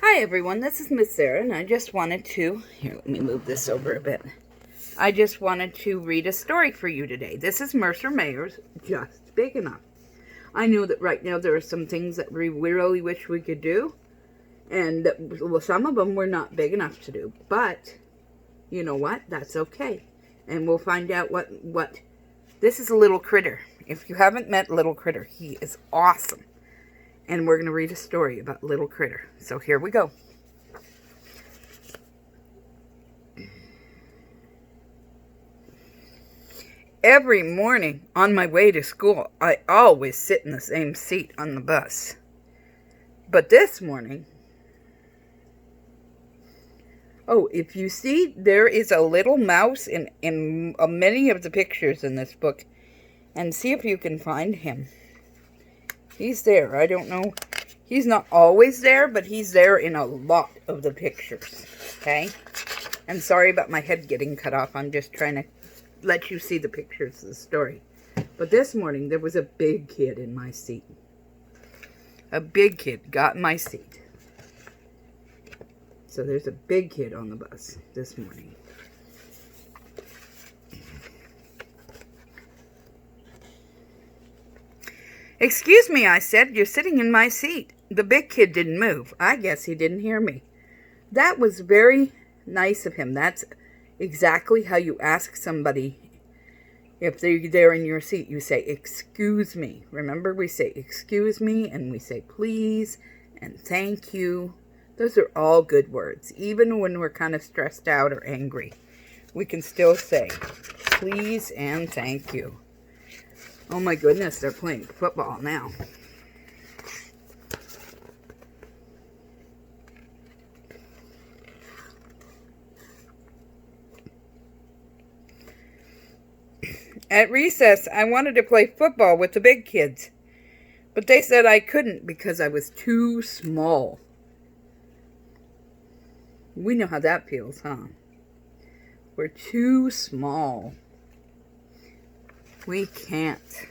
Hi everyone, this is Miss Sarah, and I just wanted to, here, let me move this over a bit. I just wanted to read a story for you today. This is Mercer Mayor's Just Big Enough. I know that right now there are some things that we really wish we could do, and well, some of them we're not big enough to do, but you know what? That's okay. And we'll find out what, this is a little critter. If you haven't met Little Critter, he is awesome. And we're going to read a story about Little Critter. So here we go. Every morning on my way to school, I always sit in the same seat on the bus. But this morning, if you see, there is a little mouse in many of the pictures in this book. And see if you can find him. He's there. I don't know. He's not always there, but he's there in a lot of the pictures. Okay? And sorry about my head getting cut off. I'm just trying to let you see the pictures of the story. But this morning, there was a big kid in my seat. A big kid got in my seat. So there's a big kid on the bus this morning. "Excuse me," I said, "you're sitting in my seat." The big kid didn't move. I guess he didn't hear me. That was very nice of him. That's exactly how you ask somebody if they're there in your seat. You say, "Excuse me." Remember, we say, "Excuse me," and we say, "Please," and "Thank you." Those are all good words. Even when we're kind of stressed out or angry, we can still say, "Please" and "Thank you." Oh my goodness, they're playing football now. At recess, I wanted to play football with the big kids, but they said I couldn't because I was too small. We know how that feels, huh? We're too small. We can't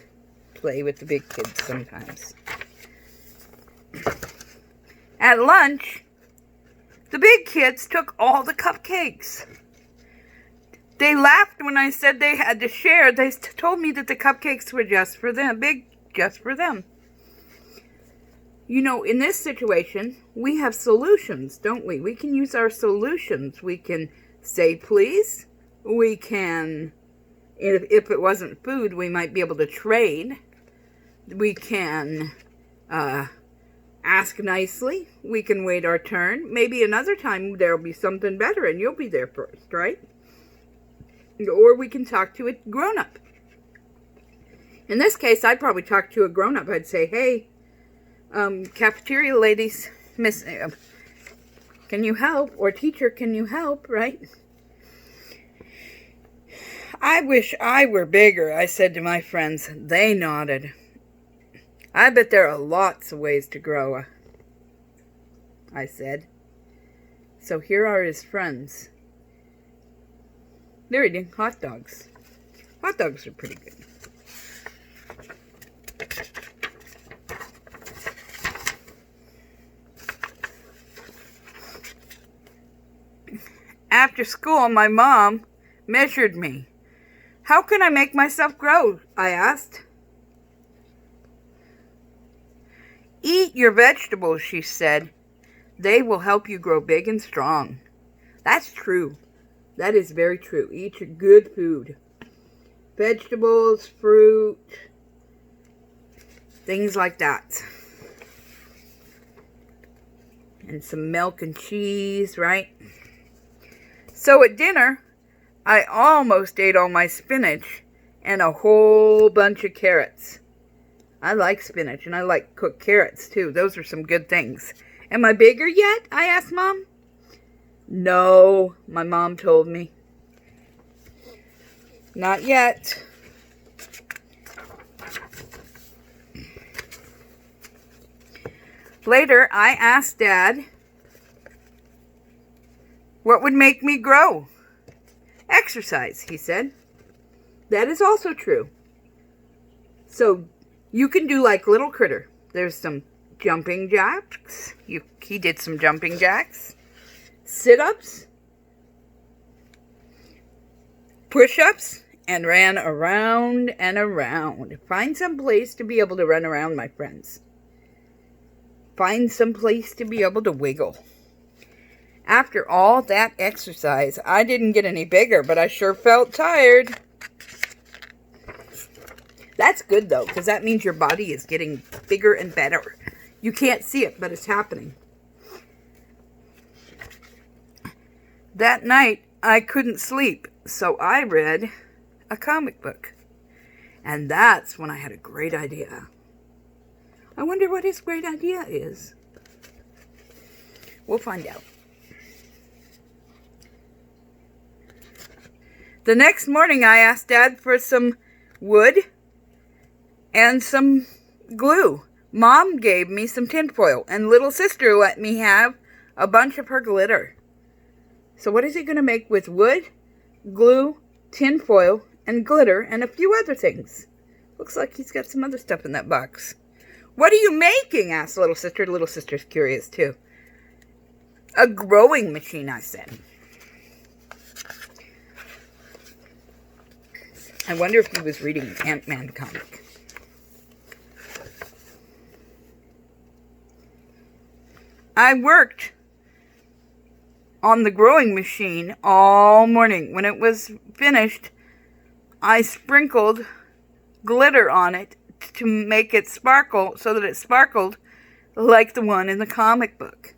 play with the big kids sometimes. At lunch, the big kids took all the cupcakes. They laughed when I said they had to share. They told me that the cupcakes were just for them, just for them. You know, in this situation, we have solutions, don't we? We can use our solutions. We can say please. We can... If it wasn't food, we might be able to trade. We can ask nicely. We can wait our turn. Maybe another time there'll be something better and you'll be there first, right? Or we can talk to a grown-up. In this case, I'd probably talk to a grown-up. I'd say, "Hey, cafeteria ladies, miss, can you help?" Or "Teacher, can you help?" Right? "I wish I were bigger," I said to my friends. They nodded. "I bet there are lots of ways to grow," I said. So here are his friends. They're eating hot dogs. Hot dogs are pretty good. After school, my mom measured me. "How can I make myself grow?" I asked. "Eat your vegetables," she said. "They will help you grow big and strong." That's true. That is very true. Eat your good food. Vegetables, fruit, things like that. And some milk and cheese, right? So at dinner, I almost ate all my spinach and a whole bunch of carrots. I like spinach and I like cooked carrots too. Those are some good things. "Am I bigger yet?" I asked Mom. "No," my mom told me. "Not yet." Later, I asked Dad what would make me grow. "Exercise," he said. That is also true. So you can do like Little Critter. There's some jumping jacks. He did some jumping jacks, sit-ups, push-ups, and ran around and around. Find some place to be able to run around, my friends. Find some place to be able to wiggle. After all that exercise, I didn't get any bigger, but I sure felt tired. That's good, though, because that means your body is getting bigger and better. You can't see it, but it's happening. That night, I couldn't sleep, so I read a comic book. And that's when I had a great idea. I wonder what his great idea is. We'll find out. The next morning, I asked Dad for some wood and some glue. Mom gave me some tinfoil, and little sister let me have a bunch of her glitter. So what is he going to make with wood, glue, tinfoil, and glitter, and a few other things? Looks like he's got some other stuff in that box. What are you making? Asked little sister. Little sister's curious too. A growing machine, I said. I wonder if he was reading an Ant-Man comic. I worked on the growing machine all morning. When it was finished, I sprinkled glitter on it to make it sparkle so that it sparkled like the one in the comic book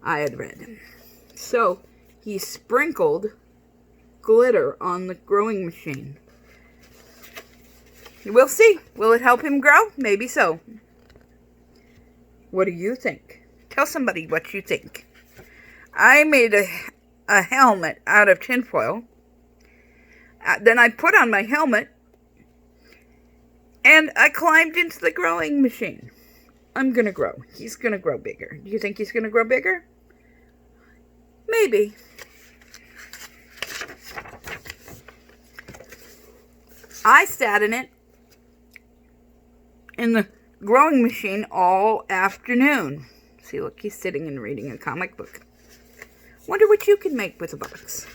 I had read. So he sprinkled glitter on the growing machine. We'll see. Will it help him grow? Maybe so. What do you think? Tell somebody what you think. I made a helmet out of tinfoil. Then I put on my helmet and I climbed into the growing machine. I'm going to grow. He's going to grow bigger. Do you think he's going to grow bigger? Maybe. I sat in it, in the growing machine, all afternoon. See, look, he's sitting and reading a comic book. Wonder what you can make with a box.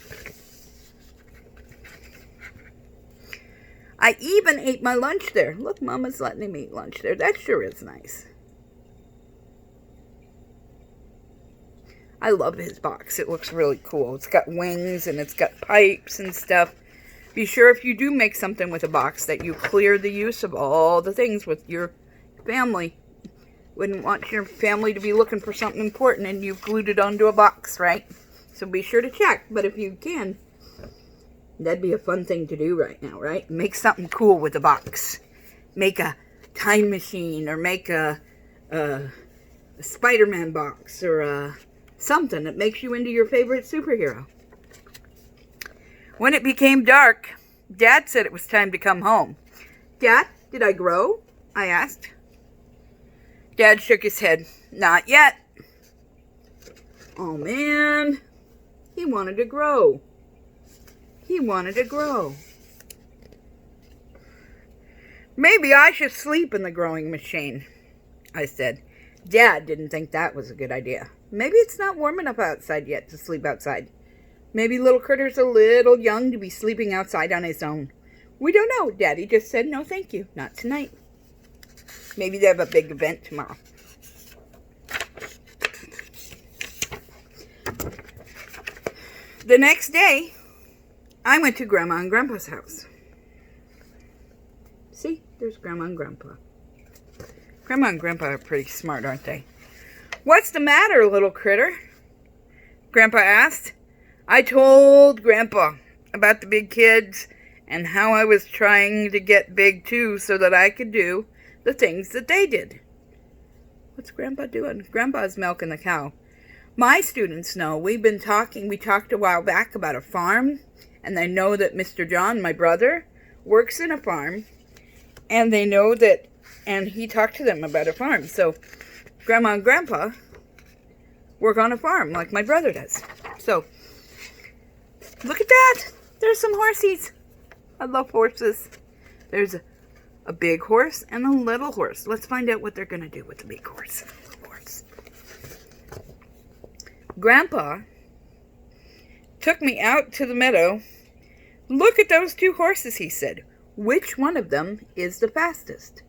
I even ate my lunch there. Look, Mama's letting me eat lunch there. That sure is nice. I love his box. It looks really cool. It's got wings and it's got pipes and stuff. Be sure if you do make something with a box that you clear the use of all the things with your family. Wouldn't want your family to be looking for something important and you've glued it onto a box, right? So be sure to check. But if you can, that'd be a fun thing to do right now, right? Make something cool with a box. Make a time machine or make a Spider-Man box or something that makes you into your favorite superhero. When it became dark, Dad said it was time to come home. Dad, did I grow? I asked. Dad shook his head. Not yet. Oh, man. He wanted to grow. He wanted to grow. Maybe I should sleep in the growing machine, I said. Dad didn't think that was a good idea. Maybe it's not warm enough outside yet to sleep outside. Maybe little critter's a little young to be sleeping outside on his own. We don't know. Daddy just said no thank you. Not tonight. Maybe they have a big event tomorrow. The next day, I went to Grandma and Grandpa's house. See, there's Grandma and Grandpa. Grandma and Grandpa are pretty smart, aren't they? What's the matter, little critter? Grandpa asked. I told Grandpa about the big kids and how I was trying to get big too so that I could do the things that they did. What's Grandpa doing? Grandpa's milking the cow. My students know. We talked a while back about a farm, and they know that Mr. John, my brother, works in a farm, and they know that, and he talked to them about a farm. So Grandma and Grandpa work on a farm like my brother does. So look at that. There's some horsies. I love horses. There's A big horse and a little horse. Let's find out what they're going to do with the big horse and the little horse. Grandpa took me out to the meadow. Look at those two horses, he said. Which one of them is the fastest?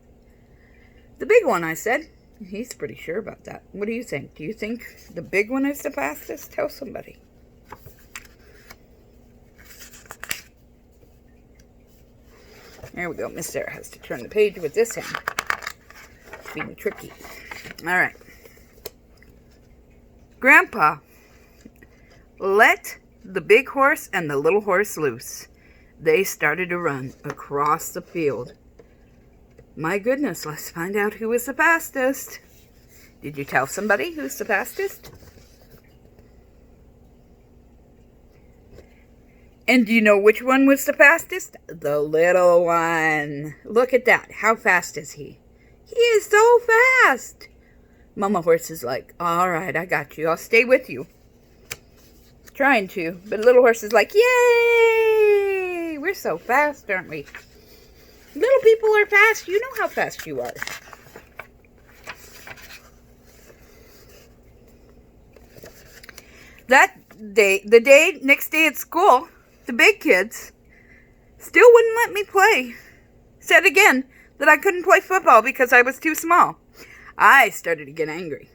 The big one, I said. He's pretty sure about that. What do you think? Do you think the big one is the fastest? Tell somebody. There we go. Miss Sarah has to turn the page with this hand. It's being tricky. All right. Grandpa let the big horse and the little horse loose. They started to run across the field. My goodness, let's find out who is the fastest. Did you tell somebody who's the fastest? And do you know which one was the fastest? The little one. Look at that. How fast is he? He is so fast. Mama Horse is like, all right, I got you. I'll stay with you. Trying to. But Little Horse is like, yay! We're so fast, aren't we? Little people are fast. You know how fast you are. That day, next day at school, the big kids still wouldn't let me play. Said again that I couldn't play football because I was too small. I started to get angry.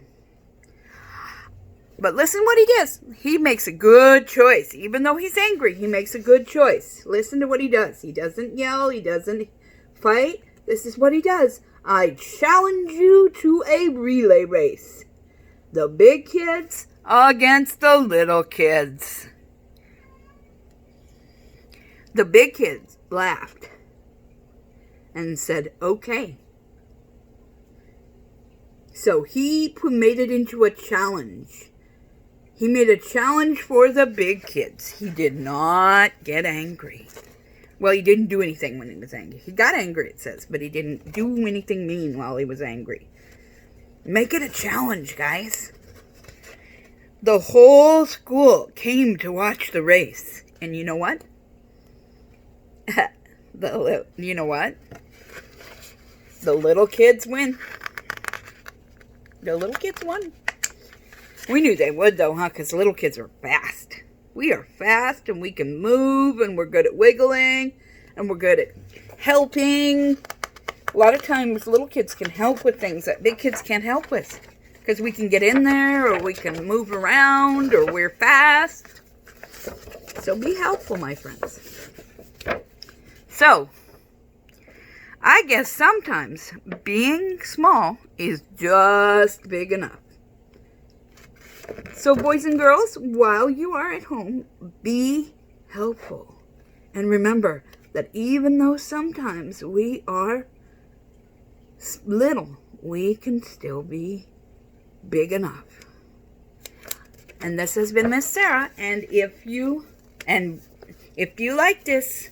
But listen what he does. He makes a good choice. Even though he's angry, he makes a good choice. Listen to what he does. He doesn't yell. He doesn't fight. This is what he does. I challenge you to a relay race. The big kids against the little kids. The big kids laughed and said, okay. So he made it into a challenge. He made a challenge for the big kids. He did not get angry. Well, he didn't do anything when he was angry. He got angry, it says, but he didn't do anything mean while he was angry. Make it a challenge, guys. The whole school came to watch the race. And you know what? You know what? The little kids win. The little kids won. We knew they would, though, huh? Because little kids are fast. We are fast, and we can move, and we're good at wiggling, and we're good at helping. A lot of times, little kids can help with things that big kids can't help with. Because we can get in there, or we can move around, or we're fast. So be helpful, my friends. So, I guess sometimes being small is just big enough. So, boys and girls, while you are at home, be helpful. And remember that even though sometimes we are little, we can still be big enough. And this has been Miss Sarah. And if you like this,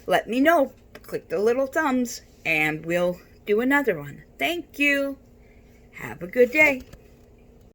let me know. Click the little thumbs and we'll do another one. Thank you. Have a good day.